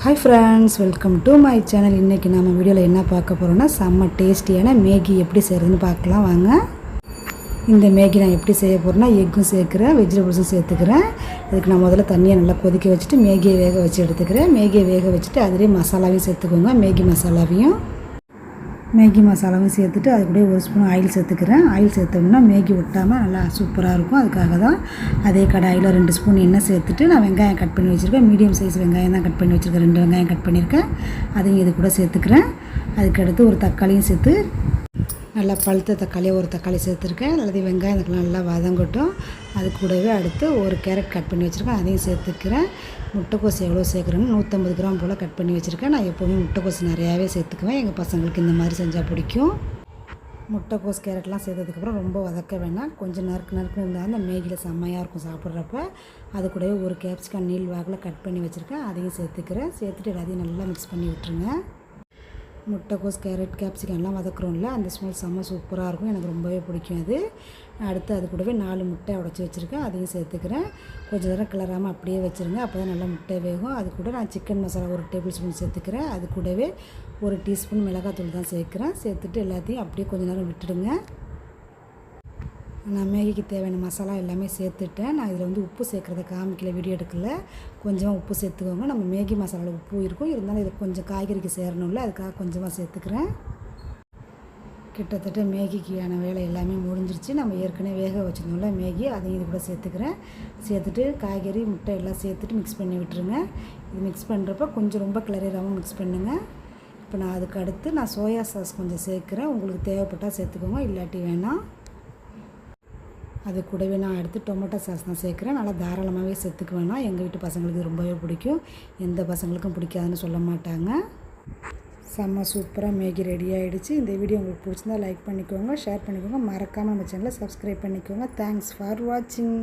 Hi friends, welcome to my channel. இன்றைக்கி நம்ம வீடியோவில் என்ன பார்க்க போகிறோன்னா செம்ம டேஸ்டியான மேகி எப்படி செய்கிறதுன்னு பார்க்கலாம் வாங்க. இந்த மேகி நான் எப்படி செய்ய போகிறேன்னா எக்கும் சேர்க்குறேன், வெஜிடபிள்ஸும் சேர்த்துக்கிறேன். இதுக்கு நான் முதல்ல தண்ணியை நல்லா கொதிக்க வச்சுட்டு மேகியை வேக வச்சு எடுத்துக்கிறேன். மேகியை வேக வச்சுட்டு அதிலே மசாலாவையும் சேர்த்துக்கோங்க. மேகி மசாலாவும் சேர்த்துட்டு அது கூட ஒரு ஸ்பூன் ஆயில் சேர்த்துக்கிறேன். ஆயில் சேர்த்தோம்னா மேகி ஒட்டாமல் நல்லா சூப்பராக இருக்கும். அதுக்காக தான் அதே கடாயில் 2 ஸ்பூன் எண்ணெய் சேர்த்துட்டு நான் வெங்காயம் கட் பண்ணி வச்சுருக்கேன். மீடியம் சைஸ் வெங்காயம் தான் கட் பண்ணி வச்சுருக்கேன். 2 வெங்காயம் கட் பண்ணியிருக்கேன். அதையும் இது கூட சேர்த்துக்கிறேன். அதுக்கடுத்து ஒரு தக்காளியும் சேர்த்து நல்லா பழுத்த தக்காளியாக ஒரு தக்காளி சேர்த்துருக்கேன். அல்லது வெங்காயம் அதுக்கெல்லாம் நல்லா வதங்கட்டும். அது கூடவே அடுத்து ஒரு கேரட் கட் பண்ணி வச்சுருக்கேன், அதையும் சேர்த்துக்கிறேன். முட்டைக்கோஸ் எவ்வளோ சேர்க்குறேன்னு 150 கிராம் போல் கட் பண்ணி வச்சுருக்கேன். நான் எப்போவுமே முட்டைக்கோஸ் நிறையாவே சேர்த்துக்குவேன். எங்கள் பசங்களுக்கு இந்த மாதிரி செஞ்சால் பிடிக்கும். முட்டைக்கோஸ் கேரட்லாம் சேர்த்ததுக்கப்புறம் ரொம்ப வதக்க வேணாம். கொஞ்சம் நறுக்கு இருந்தால் அந்த மேகியில் செம்மையாக இருக்கும் சாப்பிட்றப்ப. அது கூடவே ஒரு கேப்சிகம் நீள் வாக்கில் கட் பண்ணி வச்சுருக்கேன், அதையும் சேர்த்துக்கிறேன். சேர்த்துட்டு எல்லாத்தையும் நல்லா மிக்ஸ் பண்ணி விட்டுருங்க. முட்டைக்கோஸ் கேரட் கேப்சிகம் எல்லாம் வதக்குறோம்ல, அந்த ஸ்மெல் செம்ம சூப்பராக இருக்கும். எனக்கு ரொம்பவே பிடிக்கும் அது. அடுத்து அது கூடவே 4 முட்டை உடச்சி வச்சுருக்கேன், அதையும் சேர்த்துக்கிறேன். கொஞ்சம் நேரம் கிளறாமல் அப்படியே வச்சுருங்க, அப்போ தான் நல்லா முட்டை வேகும். அது கூட நான் சிக்கன் மசாலா 1 டேபிள் ஸ்பூன் சேர்த்துக்கிறேன். அது கூடவே 1 டீஸ்பூன் மிளகாத்தூள் தான் சேர்க்குறேன். சேர்த்துட்டு எல்லாத்தையும் அப்படியே கொஞ்சம் நேரம் விட்டுடுங்க. நான் மேகிக்கு தேவையான மசாலா எல்லாமே சேர்த்துட்டேன். நான் இதில் உப்பு சேர்க்குறத காமிக்கல, வீடியோ எடுக்கல. கொஞ்சமாக உப்பு சேர்த்துக்கோங்க. நம்ம மேகி மசாலாவில் உப்பு இருக்கும், இருந்தாலும் இது கொஞ்சம் காய்கறிக்கு சேரணும்ல, அதுக்காக கொஞ்சமாக சேர்த்துக்கிறேன். கிட்டத்தட்ட மேகிக்கான வேலை எல்லாமே முடிஞ்சிருச்சு. நம்ம ஏற்கனவே வேக வச்சுருந்தோம்ல மேகி, அதையும் இது கூட சேர்த்துக்கிறேன். சேர்த்துட்டு காய்கறி முட்டை எல்லாம் சேர்த்துட்டு மிக்ஸ் பண்ணி விட்டுருங்க. இது மிக்ஸ் பண்ணுறப்ப கொஞ்சம் ரொம்ப கிளறிடாமல் மிக்ஸ் பண்ணுங்கள். இப்போ நான் அதுக்கு அடுத்து நான் சோயா சாஸ் கொஞ்சம் சேர்க்குறேன். உங்களுக்கு தேவைப்பட்டால் சேர்த்துக்கோங்க, இல்லாட்டி வேணாம். அது கூடவே நான் அடுத்து டொமேட்டோ சாஸ் தான் சேர்க்குறேன். நல்லா தாராளமாகவே சேர்த்துக்க வேணாம். எங்கள் வீட்டு பசங்களுக்கு ரொம்பவே பிடிக்கும். எந்த பசங்களுக்கும் பிடிக்காதுன்னு சொல்ல மாட்டாங்க. செம்ம சூப்பராக மேகி ரெடி ஆகிடுச்சு. இந்த வீடியோ உங்களுக்கு பிடிச்சிருந்தா லைக் பண்ணிக்கோங்க, ஷேர் பண்ணிக்கோங்க. மறக்காமல் நம்ம சேனலை சப்ஸ்கிரைப் பண்ணிக்கோங்க. தேங்க்ஸ் ஃபார் வாட்சிங்.